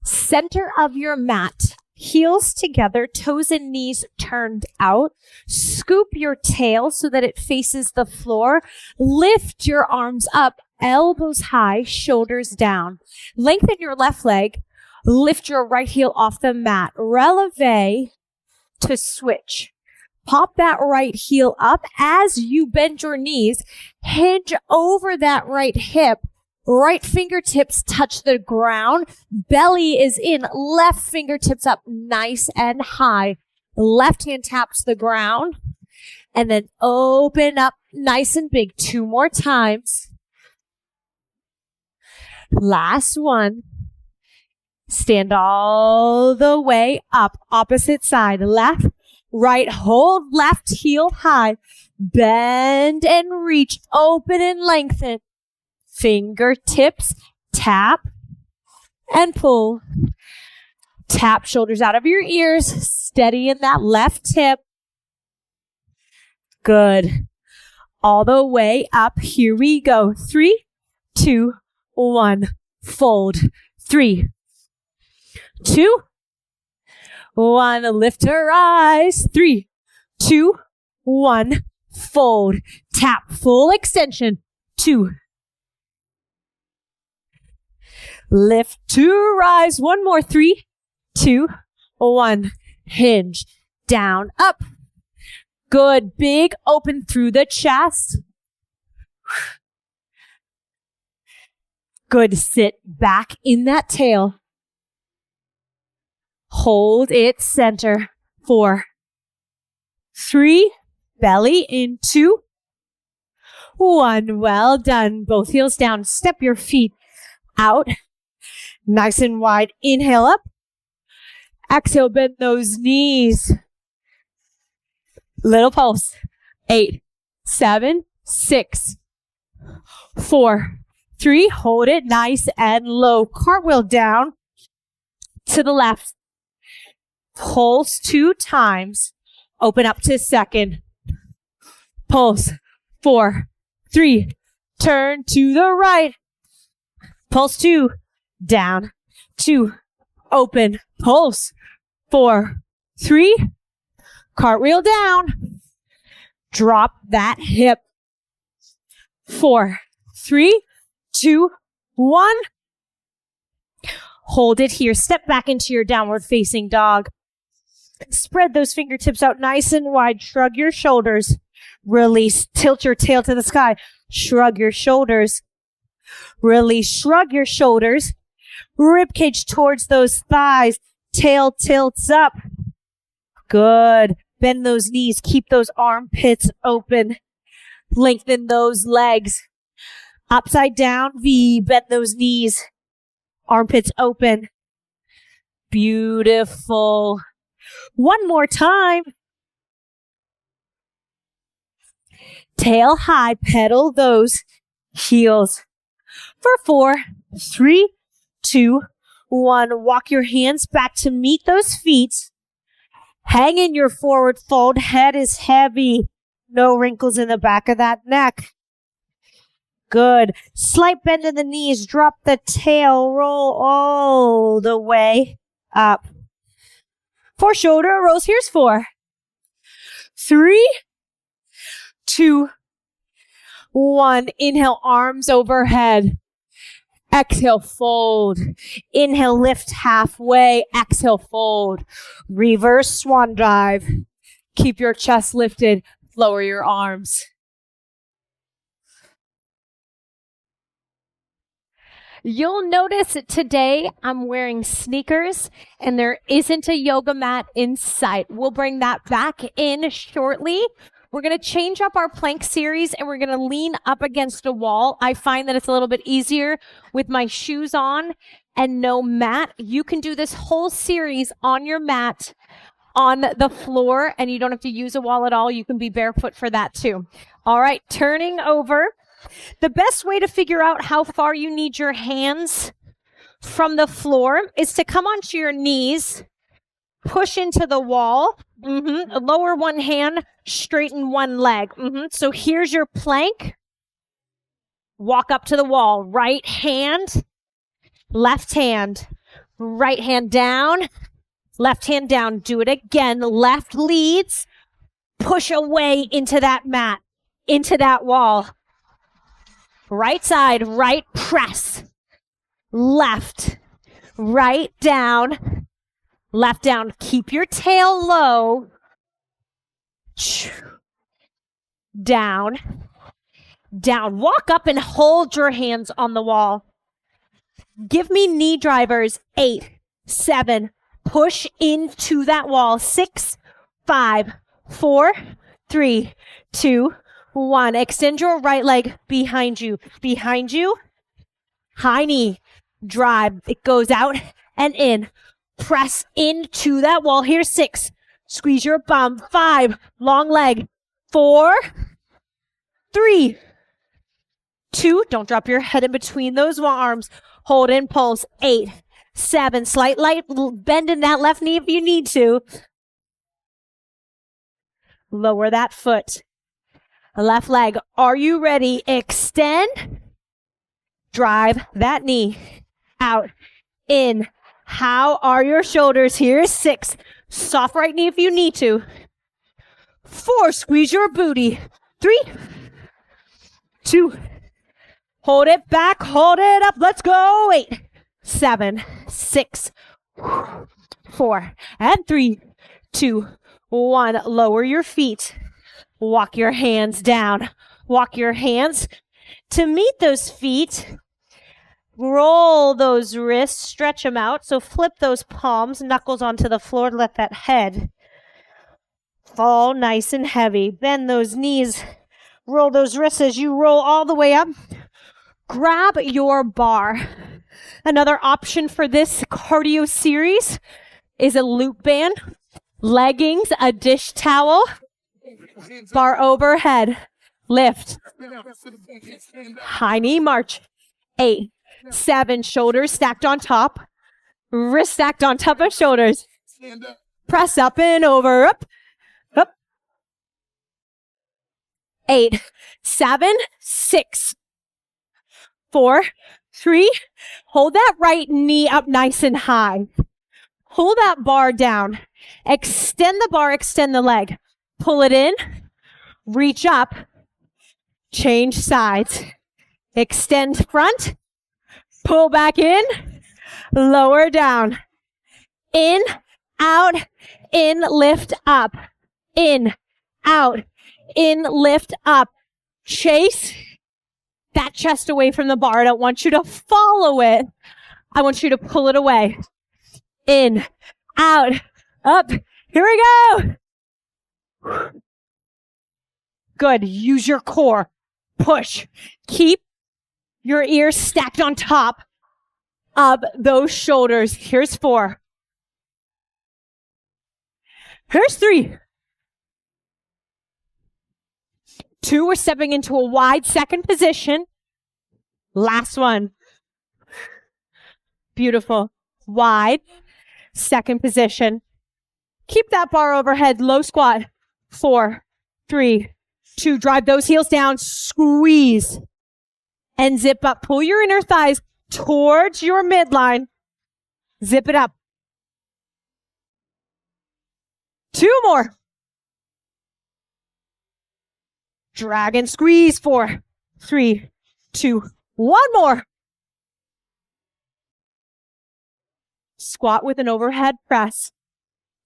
Center of your mat. Heels together, toes and knees turned out. Scoop your tail so that it faces the floor. Lift your arms up, elbows high, shoulders down. Lengthen your left leg. Lift your right heel off the mat. Releve to switch. Pop that right heel up as you bend your knees. Hinge over that right hip. Right fingertips touch the ground. Belly is in. Left fingertips up nice and high. Left hand taps the ground. And then open up nice and big. 2 more times. Last one. Stand all the way up. Opposite side. Left, right. Hold left heel high. Bend and reach. Open and lengthen. Fingertips, tap and pull. Tap shoulders out of your ears. Steady in that left hip. Good. All the way up. Here we go. 3, 2, 1. Fold. 3, 2, 1. Lift to rise. 3, 2, 1. Fold. Tap. Full extension. 2. Lift to rise. 1 more. 3, 2, 1. Hinge. Down, up. Good. Big open through the chest. Good. Sit back in that tail. Hold it center. 4, 3. Belly in. 2, 1. Well done. Both heels down. Step your feet out. Nice and wide. Inhale up. Exhale, bend those knees. Little pulse. 8, 7, 6, 4, 3. Hold it nice and low. Cartwheel down to the left. Pulse 2 times. Open up to second. Pulse. 4, 3. Turn to the right. Pulse 2. Down. 2. Open. Pulse. 4, 3. Cartwheel down. Drop that hip. 4, 3, 2, 1. Hold it here. Step back into your downward facing dog. Spread those fingertips out nice and wide. Shrug your shoulders. Release. Tilt your tail to the sky. Shrug your shoulders. Release. Shrug your shoulders. Rib cage towards those thighs. Tail tilts up. Good. Bend those knees. Keep those armpits open. Lengthen those legs. Upside down V. Bend those knees. Armpits open. Beautiful. 1 more time. Tail high. Pedal those heels. For 4, 3, 2, 1. Walk your hands back to meet those feet. Hang in your forward fold. Head is heavy. No wrinkles in the back of that neck. Good. Slight bend in the knees. Drop the tail. Roll all the way up. 4 shoulder rolls. Here's 4, 3, 2, 1. Inhale, arms overhead. Exhale, fold. Inhale, lift halfway. Exhale, fold. Reverse swan dive. Keep your chest lifted. Lower your arms. You'll notice today I'm wearing sneakers and there isn't a yoga mat in sight. We'll bring that back in shortly. We're going to change up our plank series and we're going to lean up against a wall. I find that it's a little bit easier with my shoes on and no mat. You can do this whole series on your mat on the floor and you don't have to use a wall at all. You can be barefoot for that too. All right, turning over. The best way to figure out how far you need your hands from the floor is to come onto your knees, push into the wall, lower one hand, straighten one leg. So here's your plank. Walk up to the wall, right hand, left hand. Right hand down, left hand down. Do it again. Left leads. Push away into that mat, into that wall. Right side, right press. Left, right down, left down. Keep your tail low. Down, down. Walk up and hold your hands on the wall. Give me knee drivers. 8, 7. Push into that wall. 6, 5, 4, 3, 2, 1. Extend your right leg behind you. Behind you. High knee. Drive. It goes out and in. Press into that wall. Here's 6. Squeeze your bum. 5. Long leg. 4, 3, 2. Don't drop your head in between those arms. Hold in pulse. 8, 7. Slight light bend in that left knee if you need to. Lower that foot. Left leg. Are you ready? Extend. Drive that knee out, in. How are your shoulders? Here's 6. Soft right knee if you need to. 4. Squeeze your booty. 3, 2. Hold it back. Hold it up. Let's go. 8, 7, 6, 4, and 3, 2, 1. Lower your feet. Walk your hands down. Walk your hands to meet those feet. Roll those wrists. Stretch them out. So flip those palms, knuckles onto the floor. Let that head fall nice and heavy. Bend those knees. Roll those wrists as you roll all the way up. Grab your bar. Another option for this cardio series is a loop band, leggings, a dish towel, bar overhead, lift, high knee march. 8, 7, shoulders stacked on top, wrist stacked on top of shoulders. Press up and over, up, up. 8, 7, 6, 4, 3. Hold that right knee up nice and high. Pull that bar down. Extend the bar, extend the leg. Pull it in, reach up, change sides. Extend front, pull back in, lower down. In, out, in, lift up. In, out, in, lift up. Chase that chest away from the bar. I don't want you to follow it. I want you to pull it away. In, out, up. Here we go. Good. Use your core. Push. Keep your ears stacked on top of those shoulders. Here's 4. Here's 3. 2, we're stepping into a wide second position. Last one. Beautiful. Wide second position. Keep that bar overhead. Low squat. 4, 3, 2. Drive those heels down. Squeeze. And zip up. Pull your inner thighs towards your midline. Zip it up. 2 more. Drag and squeeze. 4, 3, 2. 1 more. Squat with an overhead press.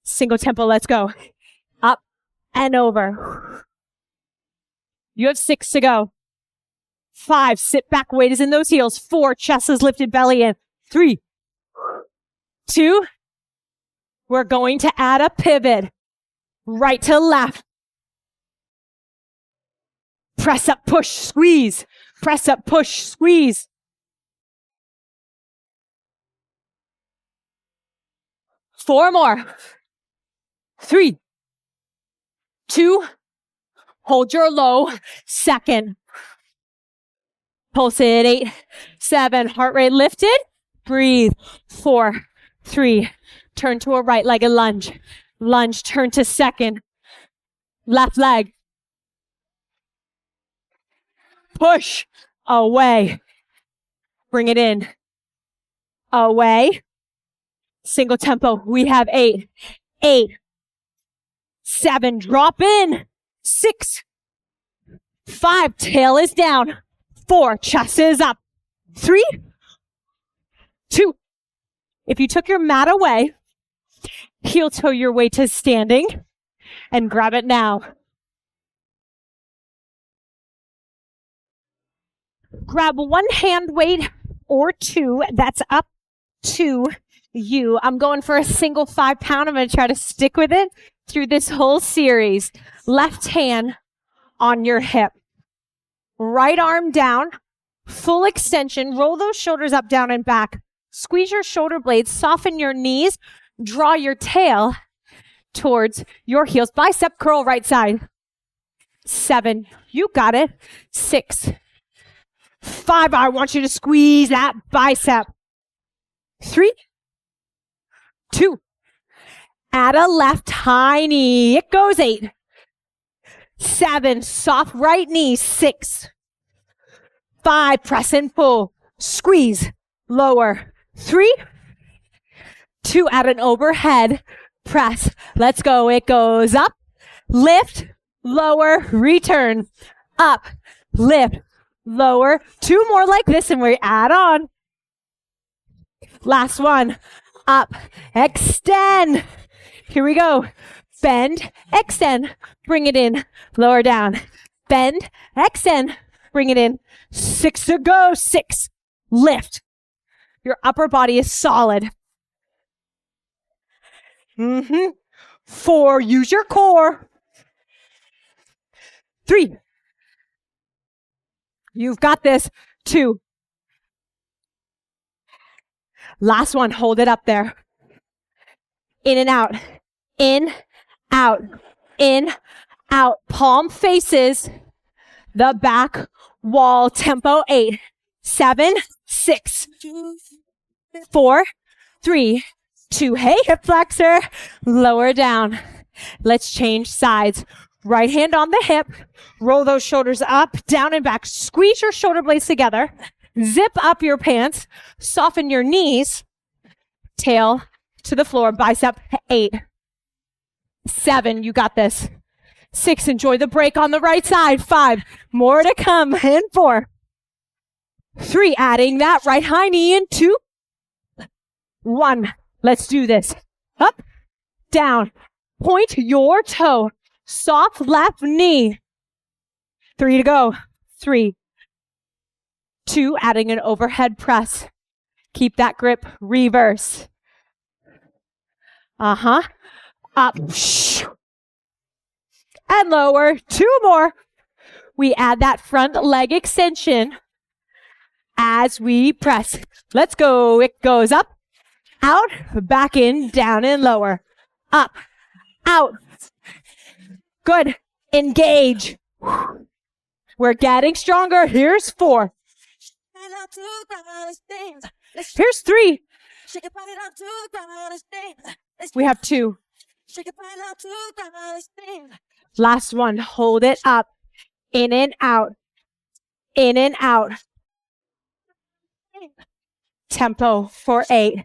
Single tempo. Let's go. Up and over. You have 6 to go. 5, sit back, weight is in those heels. 4, chest is lifted, belly in. 3, 2, we're going to add a pivot. Right to left. Press up, push, squeeze. Press up, push, squeeze. 4 more. 3, 2, hold your low. Second. Pulse it. 8, 7, heart rate lifted. Breathe. 4, 3, turn to a right leg and lunge. Lunge, turn to second. Left leg. Push. Away. Bring it in. Away. Single tempo. We have 8, 8, 7, drop in, 6, 5, tail is down, 4, chest is up, 3, 2. If you took your mat away, heel toe your way to standing and grab it now. Grab one hand weight or two. That's up to you. I'm going for a single 5 pound. I'm going to try to stick with it through this whole series. Left hand on your hip. Right arm down. Full extension. Roll those shoulders up, down, and back. Squeeze your shoulder blades. Soften your knees. Draw your tail towards your heels. Bicep curl right side. 7. You got it. 6. 5. I want you to squeeze that bicep. 3, 2. Add a left high knee. It goes 8. 7. Soft right knee. 6. 5. Press and pull. Squeeze. Lower. 3, 2. Add an overhead press. Let's go. It goes up. Lift. Lower. Return. Up. Lift. Lower. 2 more like this and we add on. Last one. Up. Extend. Here we go. Bend. Extend. Bring it in. Lower down. Bend. Extend. Bring it in. 6 to go. 6. Lift. Your upper body is solid. 4. Use your core. 3. You've got this. 2. Last one. Hold it up there. In and out. In, out. In, out. Palm faces the back wall. Tempo 8, 7, 6, 4, 3, 2. Hey, hip flexor. Lower down. Let's change sides. Right hand on the hip. Roll those shoulders up, down, and back. Squeeze your shoulder blades together. Zip up your pants. Soften your knees. Tail to the floor. Bicep. 8, 7. You got this. 6. Enjoy the break on the right side. 5. More to come. And 4. 3. Adding that right high knee in. 2, 1. Let's do this. Up, down. Point your toe. Soft left knee. 3 to go. 3, 2. Adding an overhead press. Keep that grip. Reverse. Up. And lower. 2 more. We add that front leg extension as we press. Let's go. It goes up, out, back in, down, and lower. Up, out. Good. Engage. We're getting stronger. Here's 4. Here's 3. We have 2. Last one. Hold it up. In and out. In and out. Tempo for 8.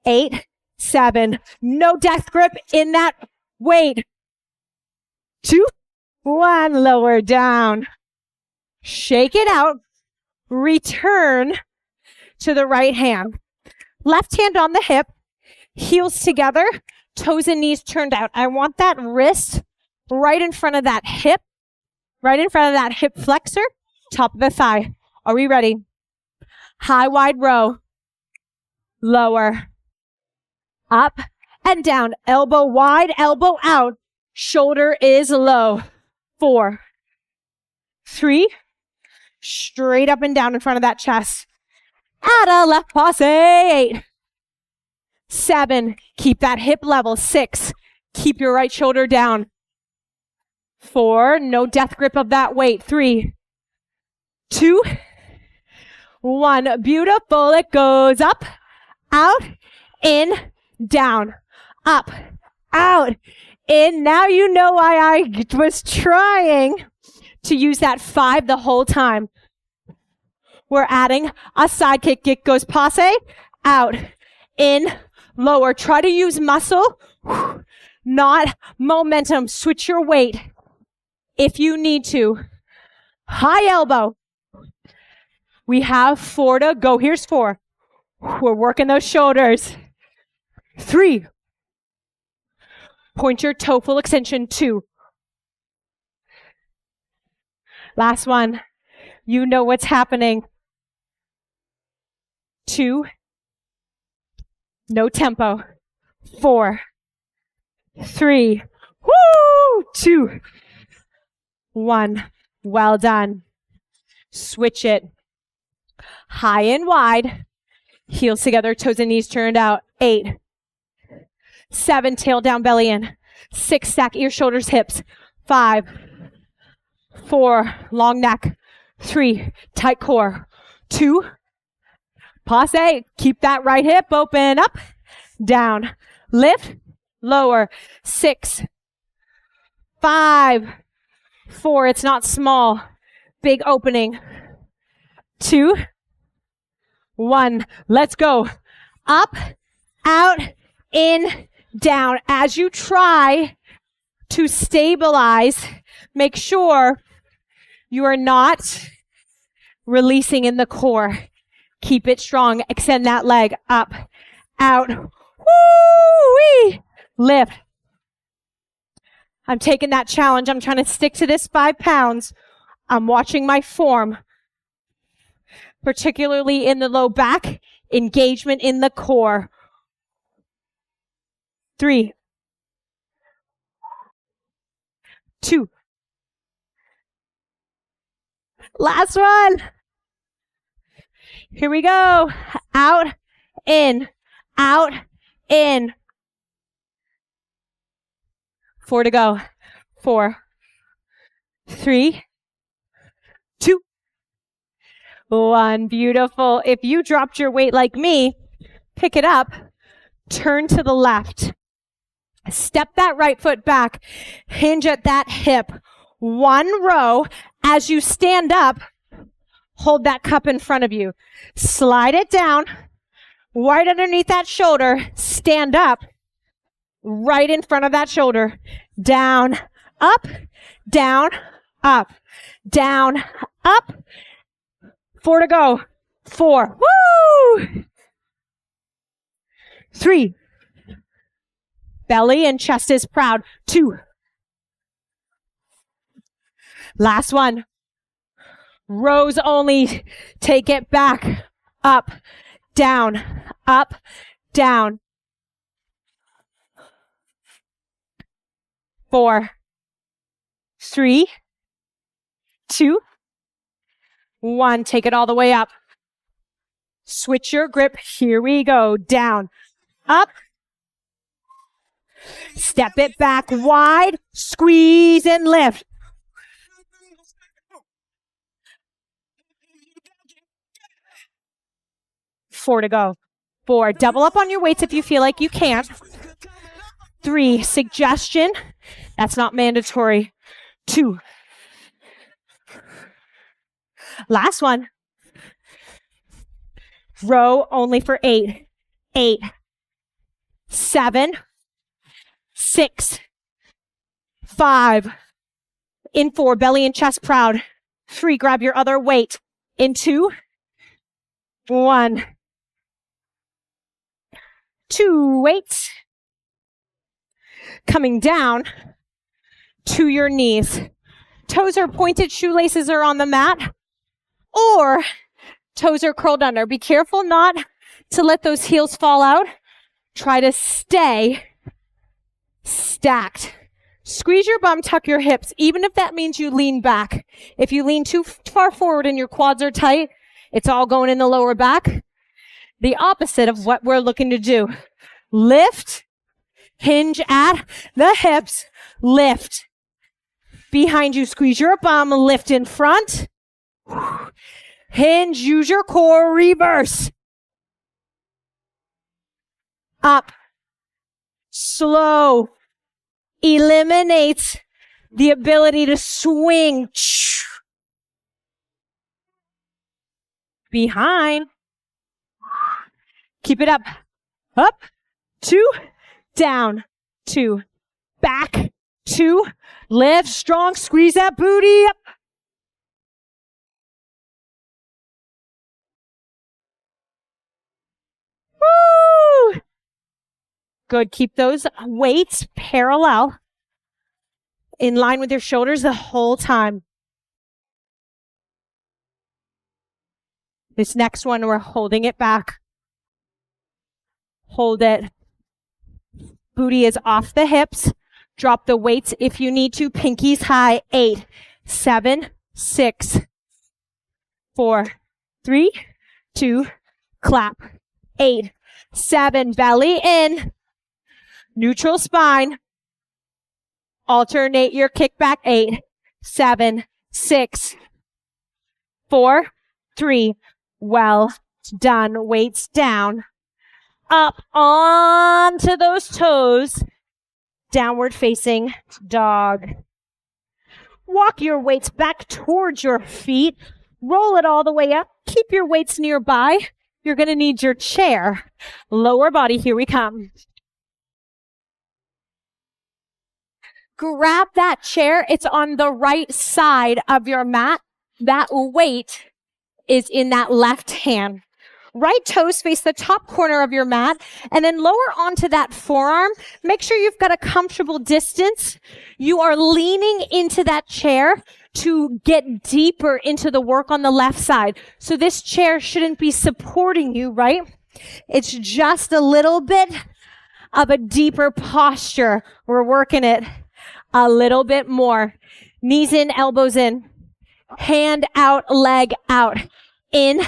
8, 7. No death grip in that weight. 2, 1. Lower down. Shake it out. Return to the right hand. Left hand on the hip. Heels together. Toes and knees turned out. I want that wrist right in front of that hip. Right in front of that hip flexor. Top of the thigh. Are we ready? High, wide row. Lower. Up and down. Elbow wide, elbow out. Shoulder is low. 4, 3. Straight up and down in front of that chest. Add a left passe. 8, 7. Keep that hip level. 6. Keep your right shoulder down. 4. No death grip of that weight. 3, 2, 1. Beautiful. It goes up, out, in, down, up, out, in. Now you know why I was trying to use that 5 the whole time. We're adding a side kick. It goes passe, out, in, lower. Try to use muscle, not momentum. Switch your weight if you need to. High elbow. We have 4 to go. Here's 4. We're working those shoulders. 3. Point your toe, full extension. 2. Last one. You know what's happening. 2. No tempo. 4. 3. Woo! 2. 1. Well done. Switch it. High and wide. Heels together, toes and knees turned out. 8. 7, tail down, belly in. 6, stack ears, shoulders, hips. 5. 4, long neck. 3, tight core. 2, passe. Keep that right hip open. Up, down, lift, lower. 6, 5, 4. It's not small. Big opening. 2, 1. Let's go. Up, out, in, down. As you try to stabilize, make sure you are not releasing in the core. Keep it strong. Extend that leg. Up, out. Woo-wee. Lift. I'm taking that challenge. I'm trying to stick to this 5 pounds. I'm watching my form, particularly in the low back, engagement in the core. 3, 2. Last one. Here we go. Out, in, out, in. 4 to go. 4, 3, 2, 1. Beautiful. If you dropped your weight like me, pick it up, turn to the left. Step that right foot back, hinge at that hip. 1 row. As you stand up, hold that cup in front of you. Slide it down, right underneath that shoulder. Stand up, right in front of that shoulder. Down, up, down, up, down, up. 4 to go. 4. Woo! 3. Belly and chest is proud. 2. Last one. Rows only. Take it back. Up, down, up, down. 4, 3, 2, 1. Take it all the way up. Switch your grip. Here we go. Down, up. Step it back wide. Squeeze and lift. 4 to go. 4, double up on your weights if you feel like you can't. 3, suggestion. That's not mandatory. 2. Last one. Row only for 8. 8, 7, 6, 5. In 4, belly and chest proud. 3, grab your other weight. In 2, 1. 2 weights. Coming down to your knees. Toes are pointed, shoelaces are on the mat, or toes are curled under. Be careful not to let those heels fall out. Try to stay stacked. Squeeze your bum, tuck your hips, even if that means you lean back. If you lean too far forward and your quads are tight, it's all going in the lower back. The opposite of what we're looking to do. Lift, hinge at the hips, lift. Behind you, squeeze your bum, lift in front. Hinge, use your core, reverse. Up. Slow. Eliminates the ability to swing. Behind. Keep it up. Up. 2, down, 2, back, 2, lift strong, squeeze that booty up. Woo! Good, keep those weights parallel, in line with your shoulders the whole time. This next one, we're holding it back. Hold it. Booty is off the hips. Drop the weights if you need to. Pinkies high. 8, 7, 6, 4, 3, 2, clap. 8, 7, belly in. Neutral spine. Alternate your kickback. 8, 7, 6, 4, 3. Well done. Weights down. Up onto those toes. Downward facing dog. Walk your weights back towards your feet. Roll it all the way up. Keep your weights nearby. You're going to need your chair. Lower body, here we come. Grab that chair. It's on the right side of your mat. That weight is in that left hand. Right toes face the top corner of your mat, and then lower onto that forearm. Make sure you've got a comfortable distance. You are leaning into that chair to get deeper into the work on the left side. So this chair shouldn't be supporting you, right? It's just a little bit of a deeper posture. We're working it a little bit more. Knees in, elbows in. Hand out, leg out. In,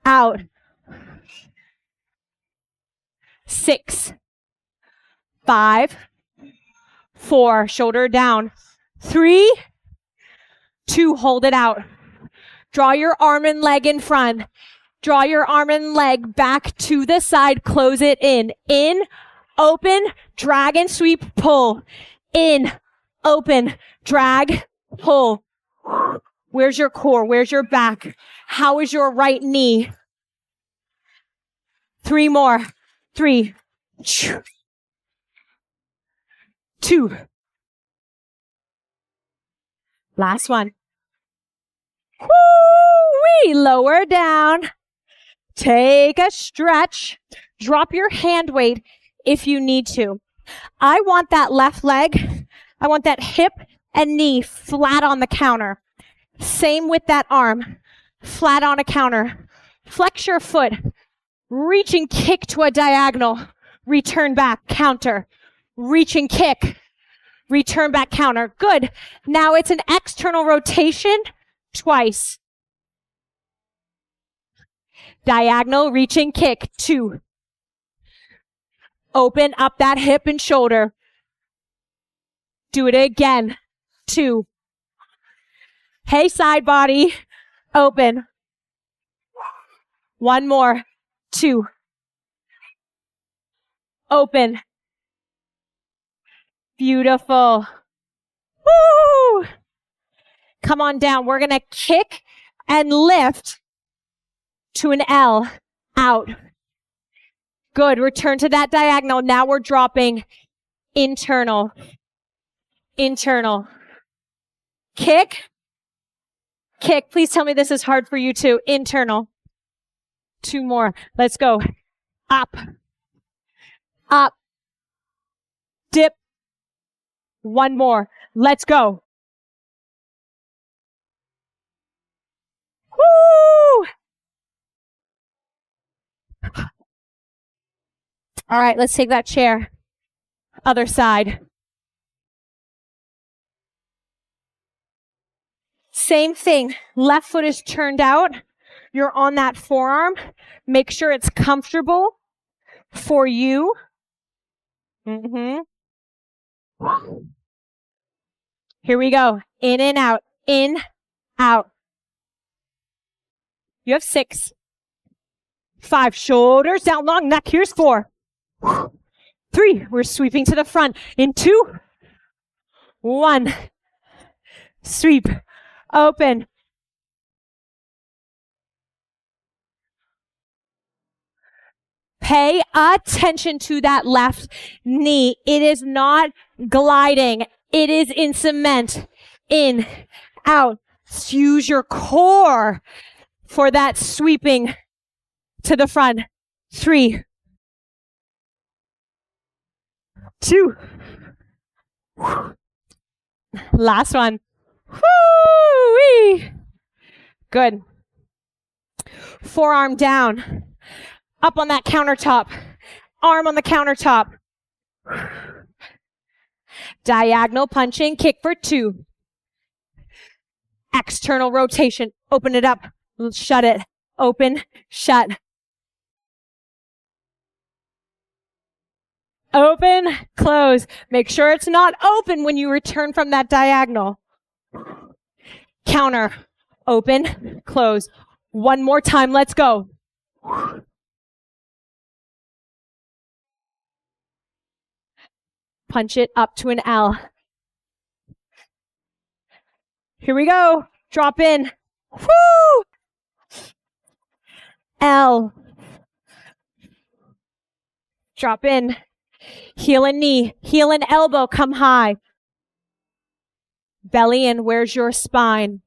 out. 6, 5, 4, shoulder down. 3, 2, hold it out. Draw your arm and leg in front. Draw your arm and leg back to the side. Close it in. In, open, drag and sweep, pull. In, open, drag, pull. Where's your core? Where's your back? How is your right knee? 3 more. 3, 2. Last one. Woo-wee. Lower down. Take a stretch. Drop your hand weight if you need to. I want that left leg. I want that hip and knee flat on the counter. Same with that arm. Flat on a counter. Flex your foot. Reach and kick to a diagonal. Return back, counter. Reach and kick. Return back, counter. Good. Now it's an external rotation twice. Diagonal, reach and kick. 2. Open up that hip and shoulder. Do it again. 2. Hey, side body. Open. 1 more. 2. Open. Beautiful. Woo! Come on down. We're going to kick and lift to an L. Out. Good. Return to that diagonal. Now we're dropping internal. Internal. Kick. Kick. Please tell me this is hard for you too. Internal. 2 more. Let's go. Up. Up. Dip. 1 more. Let's go. Woo! All right, let's take that chair. Other side. Same thing. Left foot is turned out. You're on that forearm. Make sure it's comfortable for you. Here we go. In and out. In, out. You have 6. 5. Shoulders down, long neck. Here's 4. 3. We're sweeping to the front. In 2. 1. Sweep. Open. Pay attention to that left knee. It is not gliding. It is in cement. In, out. Use your core for that sweeping to the front. 3, 2. Last one. Woo-wee. Good. Forearm down. Up on that countertop. Arm on the countertop. Diagonal punching. Kick for 2. External rotation. Open it up. Shut it. Open. Shut. Open. Close. Make sure it's not open when you return from that diagonal. Counter. Open. Close. One more time. Let's go. Punch it up to an L. Here we go. Drop in. Woo! L. Drop in. Heel and knee. Heel and elbow. Come high. Belly in. Where's your spine?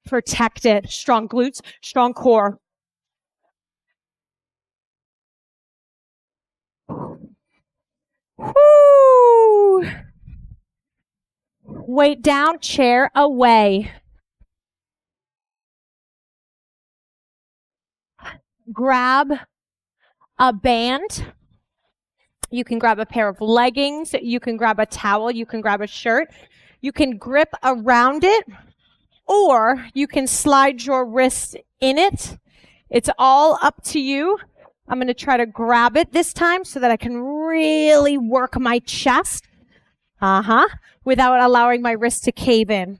Protect it. Strong glutes. Strong core. Woo! Weight down, chair away. Grab a band. You can grab a pair of leggings. You can grab a towel. You can grab a shirt. You can grip around it, or you can slide your wrist in it. It's all up to you. I'm going to try to grab it this time so that I can really work my chest. Without allowing my wrist to cave in.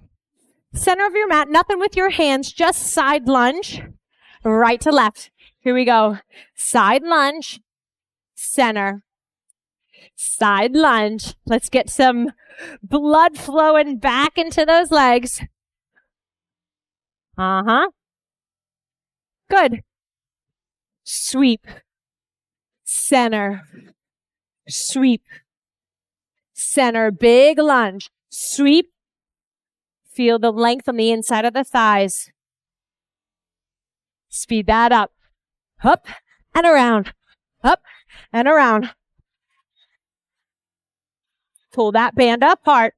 Center of your mat, nothing with your hands, just side lunge, right to left. Here we go. Side lunge, center. Side lunge. Let's get some blood flowing back into those legs. Good. Sweep. Center. Sweep. Center. Big lunge. Sweep. Feel the length on the inside of the thighs. Speed that up. Up and around. Up and around. Pull that band apart.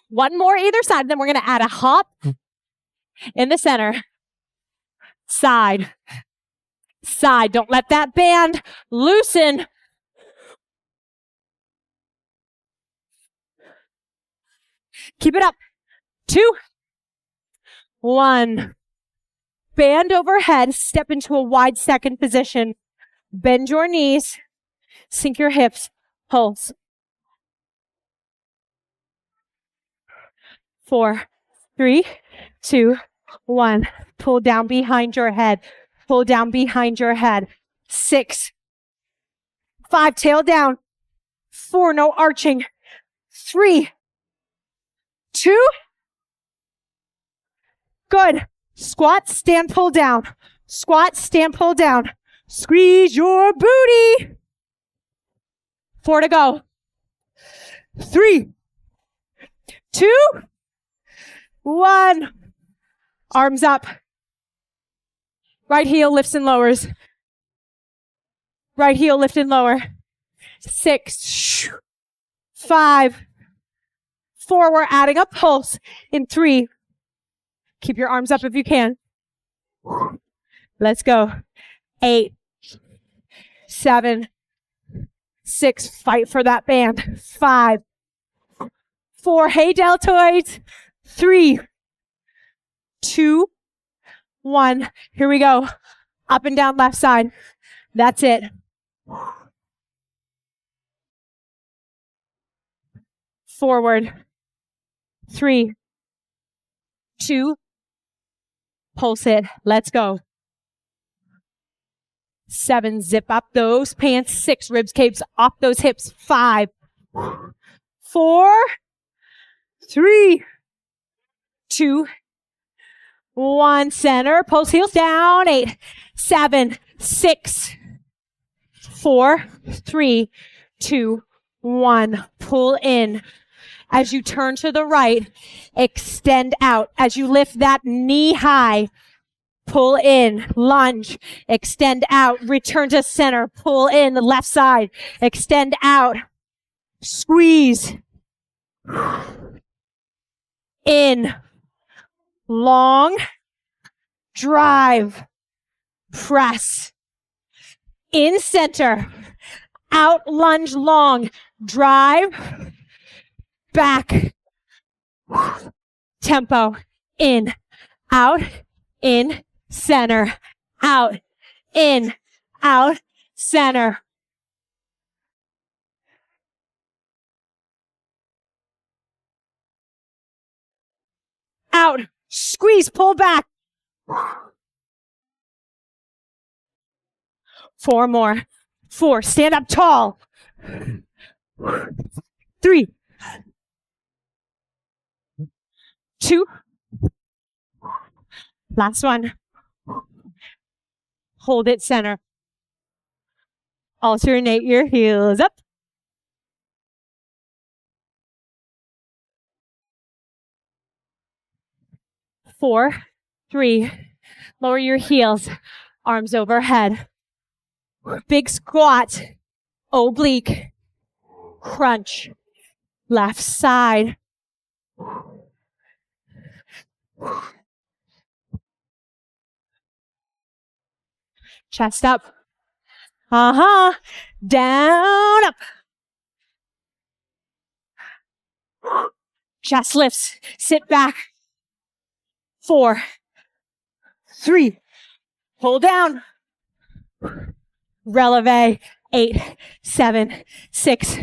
One more either side. Then we're going to add a hop in the center. Side. Side. Don't let that band loosen. Keep it up. 2, 1. Band overhead. Step into a wide second position. Bend your knees. Sink your hips. Pulse. 4, 3, 2, 1. Pull down behind your head. Pull down behind your head. 6, 5, tail down. 4, no arching. 3, 2. Good. Squat, stand, pull down. Squat, stand, pull down. Squeeze your booty. 4 to go. 3, 2, 1. Arms up. Right heel lifts and lowers. Right heel lift and lower. 6, 5, 4. We're adding a pulse in 3. Keep your arms up if you can. Let's go. 8, 7, 6. Fight for that band. 5, 4. Hey, deltoids. 3, 2, 1. Here we go. Up and down left side. That's it. Forward. 3, 2. Pulse it. Let's go. 7. Zip up those pants. 6. Ribs capes off those hips. 5, 4, 3, 2, 1. Center. Pulse heels down. 8, 7, 6, 4, 3, 2, 1. Pull in. As you turn to the right, extend out. As you lift that knee high, pull in, lunge, extend out, return to center, pull in the left side, extend out, squeeze, in, long, drive, press, in center, out, lunge, long, drive, back, tempo, in, out, in, center, out, in, out, center. Out, squeeze, pull back. 4 more. 4, stand up tall. 3, 2, last one. Hold it center. Alternate your heels up. 4, 3, lower your heels, arms overhead. Big squat, oblique, crunch, left side. Chest up. Down, up. Chest lifts, sit back. 4, 3, hold down. Releve. 8, 7, 6,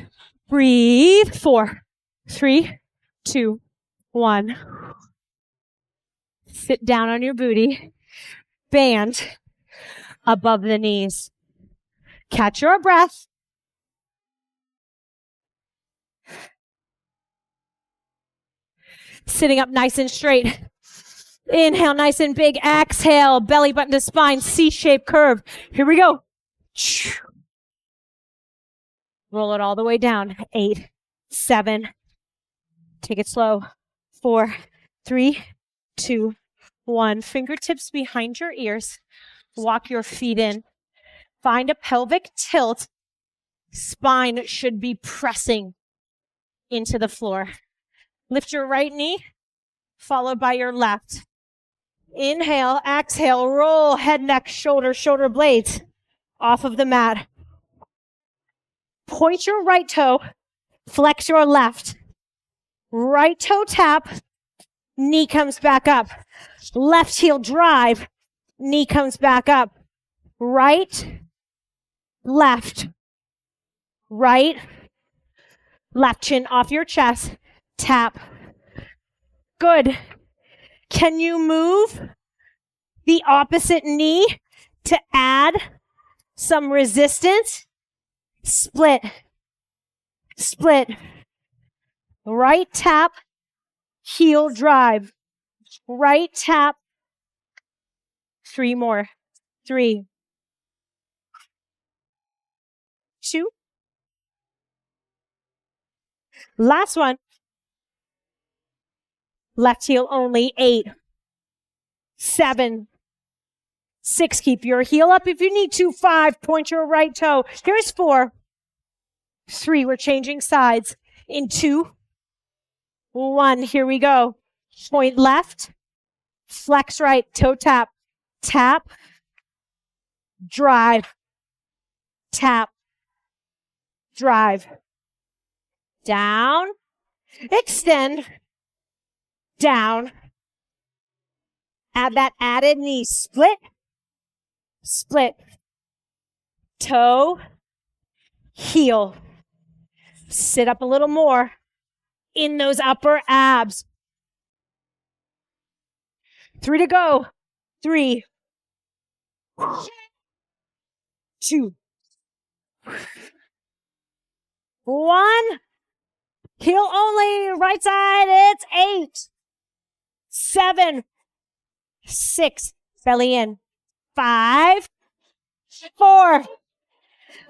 breathe. 4, 3, 2, 1. Sit down on your booty. Band above the knees. Catch your breath. Sitting up nice and straight. Inhale, nice and big. Exhale, belly button to spine, C-shaped curve. Here we go. Roll it all the way down. 8, 7. Take it slow. 4, 3, 2, 1. Fingertips behind your ears. Walk your feet in. Find a pelvic tilt. Spine should be pressing into the floor. Lift your right knee, followed by your left. Inhale, exhale, roll head, neck, shoulder blades off of the mat. Point your right toe, flex your left. Right toe tap, knee comes back up. Left heel drive, knee comes back up. Right, left, right, left chin off your chest, tap. Good. Can you move the opposite knee to add some resistance? Split, split. Right tap, heel drive. Right tap. 3 more. 3, 2. Last one. Left heel only. 8, 7, 6. Keep your heel up if you need to. 5. Point your right toe. Here's 4, 3. We're changing sides. In 2, 1. Here we go. Point left. Flex right. Toe tap. Tap. Drive. Tap. Drive. Down. Extend. Down. Add that added knee. Split. Split. Toe. Heel. Sit up a little more in those upper abs. 3 to go. 3, 2, 1. Heel only. Right side. It's 8, 7, 6. Belly in. 5, 4,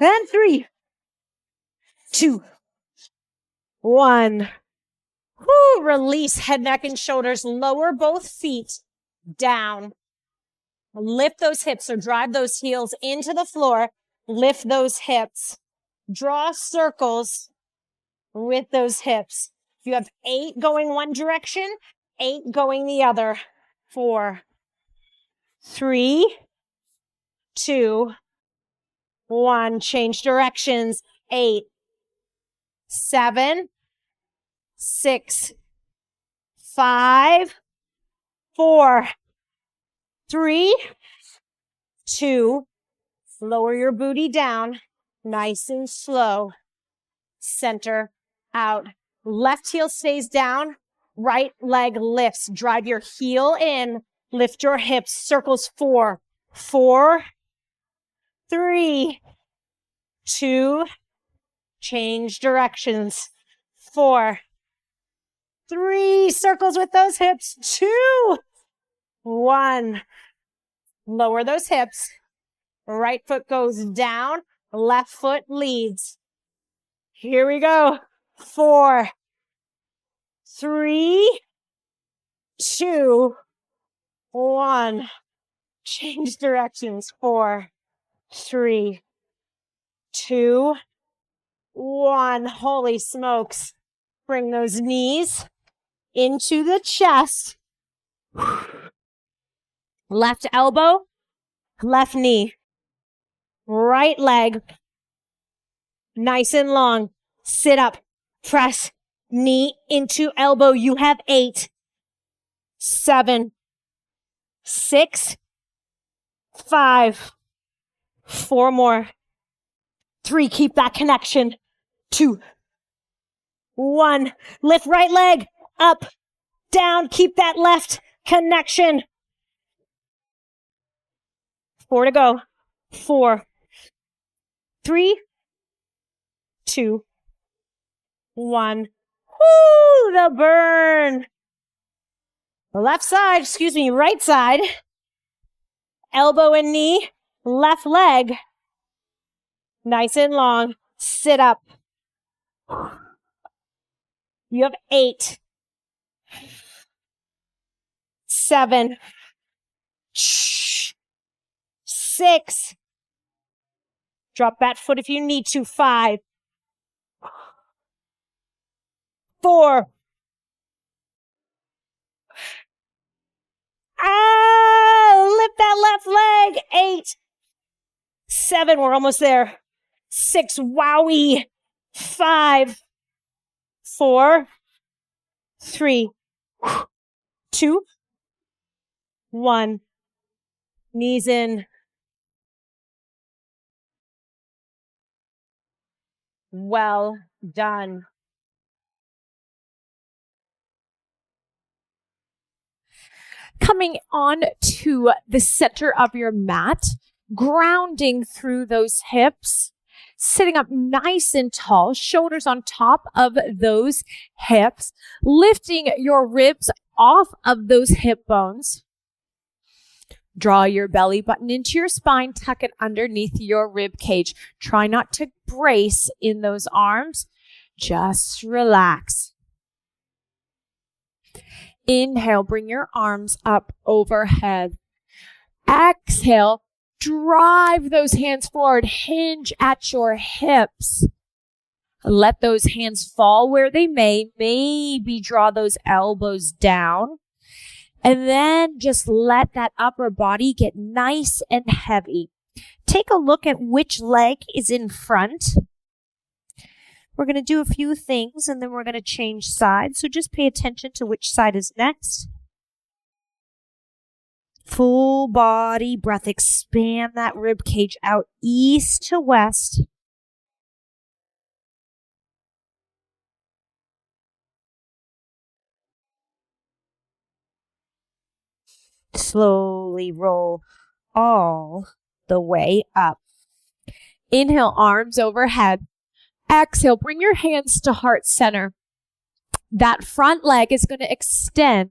and 3, 2, 1. Woo, release head, neck, and shoulders. Lower both feet down. Lift those hips or drive those heels into the floor. Lift those hips. Draw circles with those hips. You have 8 going one direction, 8 going the other. 4, 3, 2, 1. Change directions. 8, 7, 6, 5, 4, 3, 2. Lower your booty down. Nice and slow. Center out. Left heel stays down. Right leg lifts. Drive your heel in. Lift your hips. Circles. 4, 4, 3, 2. Change directions. 4, 3. Circles with those hips. 2, 1. Lower those hips. Right foot goes down. Left foot leads. Here we go. 4, 3, 2, 1. Change directions. 4, 3, 2, 1. Holy smokes. Bring those knees into the chest. Left elbow, left knee. Right leg, nice and long. Sit up, press, knee into elbow. You have 8, 7, 6, 5, 4 more. 3, keep that connection. 2, 1, lift right leg, up, down, keep that left connection. 4 to go. 4, 3, 2, 1. Woo, the burn. Left side, right side. Elbow and knee, left leg. Nice and long. Sit up. You have 8, 7, 6. Drop that foot if you need to. 5, 4. Lift that left leg. 8, 7. We're almost there. 6. Wowie. 5, 4, 3, 2, 1. Knees in. Well done. Coming on to the center of your mat, grounding through those hips, sitting up nice and tall, shoulders on top of those hips, lifting your ribs off of those hip bones. Draw your belly button into your spine, tuck it underneath your rib cage. Try not to brace in those arms. Just relax. Inhale, bring your arms up overhead. Exhale, drive those hands forward. Hinge at your hips. Let those hands fall where they may. Maybe draw those elbows down. And then just let that upper body get nice and heavy. Take a look at which leg is in front. We're going to do a few things and then we're going to change sides. So just pay attention to which side is next. Full body breath. Expand that rib cage out east to west. Slowly roll all the way up. Inhale, arms overhead. Exhale, bring your hands to heart center. That front leg is going to extend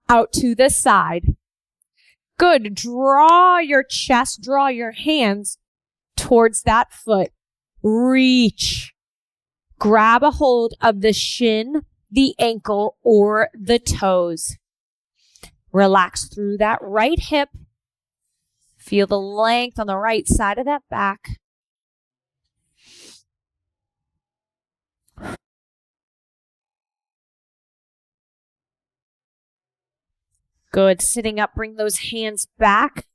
out to the side. Good. Draw your chest, draw your hands towards that foot. Reach. Grab a hold of the shin, the ankle, or the toes. Relax through that right hip. Feel the length on the right side of that back. Good. Sitting up, bring those hands back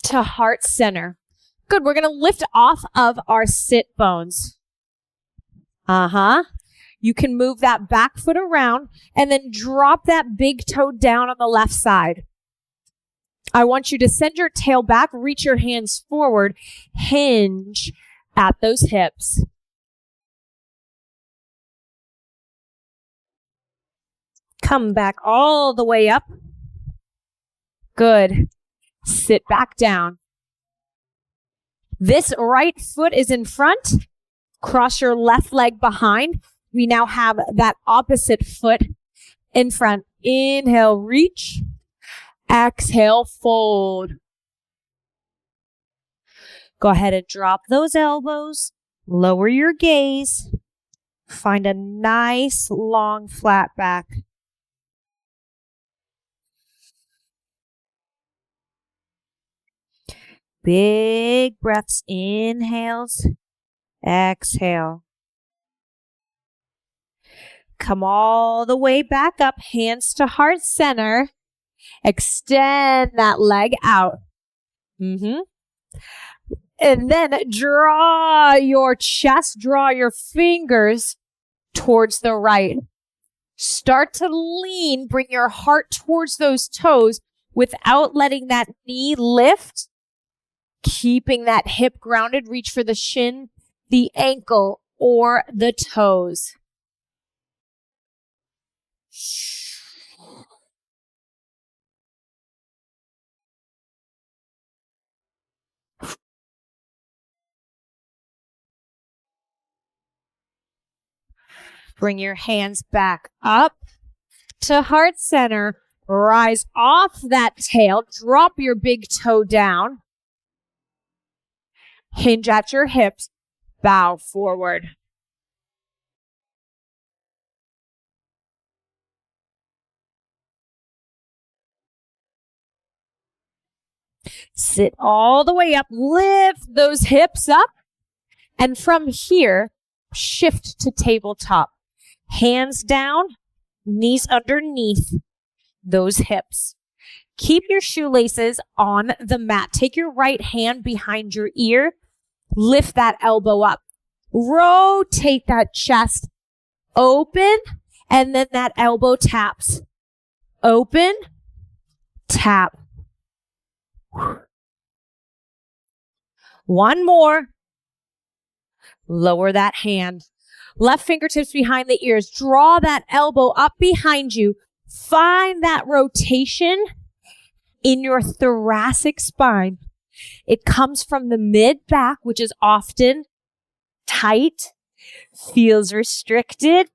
to heart center. Good. We're going to lift off of our sit bones. You can move that back foot around and then drop that big toe down on the left side. I want you to send your tail back, reach your hands forward, hinge at those hips. Come back all the way up. Good. Sit back down. This right foot is in front. Cross your left leg behind. We now have that opposite foot in front. Inhale, reach. Exhale, fold. Go ahead and drop those elbows. Lower your gaze. Find a nice, long, flat back. Big breaths. Inhales. Exhale. Come all the way back up. Hands to heart center. Extend that leg out. And then draw your chest, draw your fingers towards the right. Start to lean, bring your heart towards those toes without letting that knee lift. Keeping that hip grounded, reach for the shin, the ankle, or the toes. Bring your hands back up to heart center. Rise off that tail. Drop your big toe down. Hinge at your hips. Bow forward. Sit all the way up. Lift those hips up. And from here, shift to tabletop. Hands down, knees underneath those hips. Keep your shoelaces on the mat. Take your right hand behind your ear. Lift that elbow up. Rotate that chest. Open, and then that elbow taps. Open, tap. One more. Lower that hand. Left fingertips behind the ears. Draw that elbow up behind you. Find that rotation in your thoracic spine. It comes from the mid-back, which is often tight, feels restricted.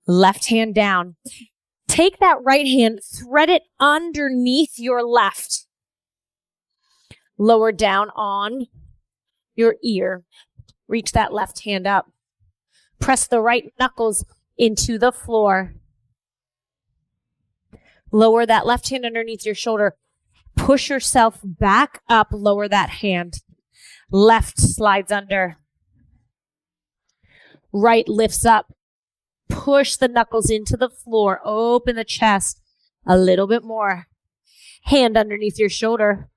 Left hand down. Take that right hand, thread it underneath your left. Lower down on your ear. Reach that left hand up. Press the right knuckles into the floor. Lower that left hand underneath your shoulder. Push yourself back up. Lower that hand. Left slides under. Right lifts up. Push the knuckles into the floor. Open the chest a little bit more. Hand underneath your shoulder.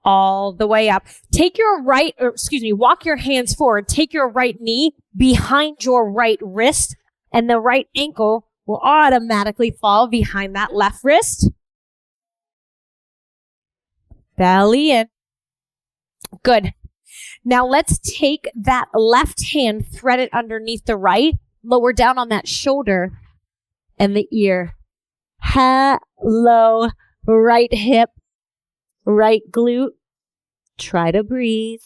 All the way up. Walk your hands forward. Take your right knee behind your right wrist, and the right ankle will automatically fall behind that left wrist. Belly in. Good. Now let's take that left hand, thread it underneath the right, lower down on that shoulder and the ear. Hello, right hip, right glute. Try to breathe.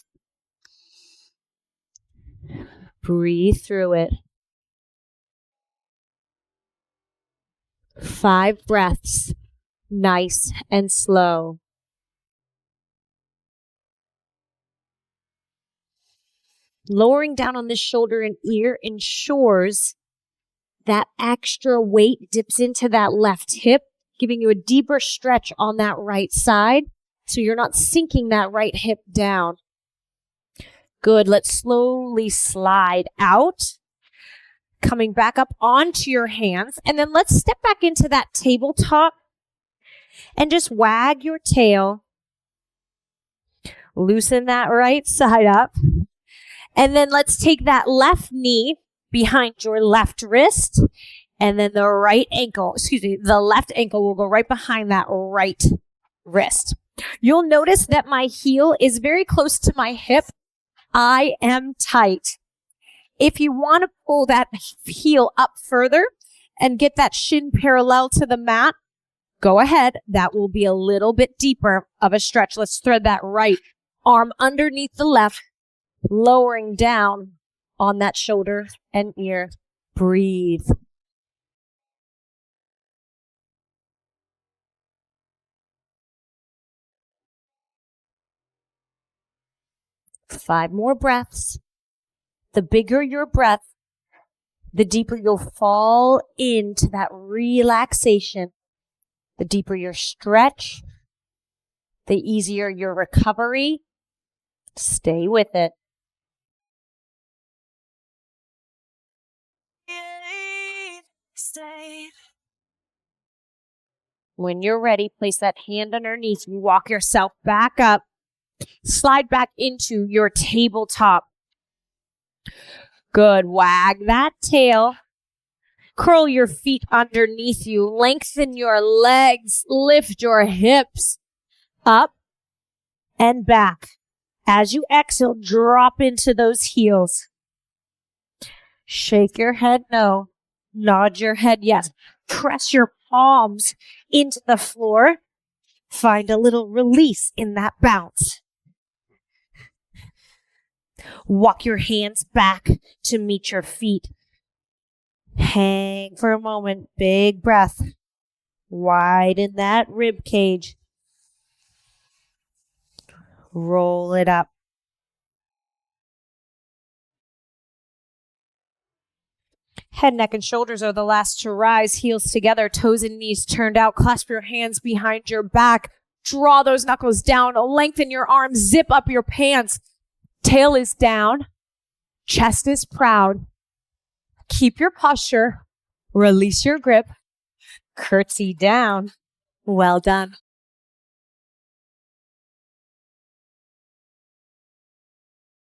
Breathe through it. 5 breaths. Nice and slow. Lowering down on this shoulder and ear ensures that extra weight dips into that left hip, giving you a deeper stretch on that right side, so you're not sinking that right hip down. Good. Let's slowly slide out, coming back up onto your hands, and then let's step back into that tabletop and just wag your tail. Loosen that right side up. And then let's take that left knee behind your left wrist, and then the left ankle will go right behind that right wrist. You'll notice that my heel is very close to my hip. I am tight. If you want to pull that heel up further and get that shin parallel to the mat, go ahead. That will be a little bit deeper of a stretch. Let's thread that right arm underneath the left, lowering down on that shoulder and ear. Breathe. Five more breaths. The bigger your breath, the deeper you'll fall into that relaxation. The deeper your stretch, the easier your recovery. Stay with it. When you're ready, place that hand underneath you. Walk yourself back up. Slide back into your tabletop. Good. Wag that tail. Curl your feet underneath you. Lengthen your legs. Lift your hips up and back. As you exhale, drop into those heels. Shake your head no. Nod your head yes. Press your palms into the floor. Find a little release in that bounce. Walk your hands back to meet your feet. Hang for a moment. Big breath. Widen that rib cage. Roll it up. Head, neck, and shoulders are the last to rise. Heels together, toes and knees turned out. Clasp your hands behind your back. Draw those knuckles down. Lengthen your arms. Zip up your pants. Tail is down. Chest is proud. Keep your posture. Release your grip. Curtsy down. Well done.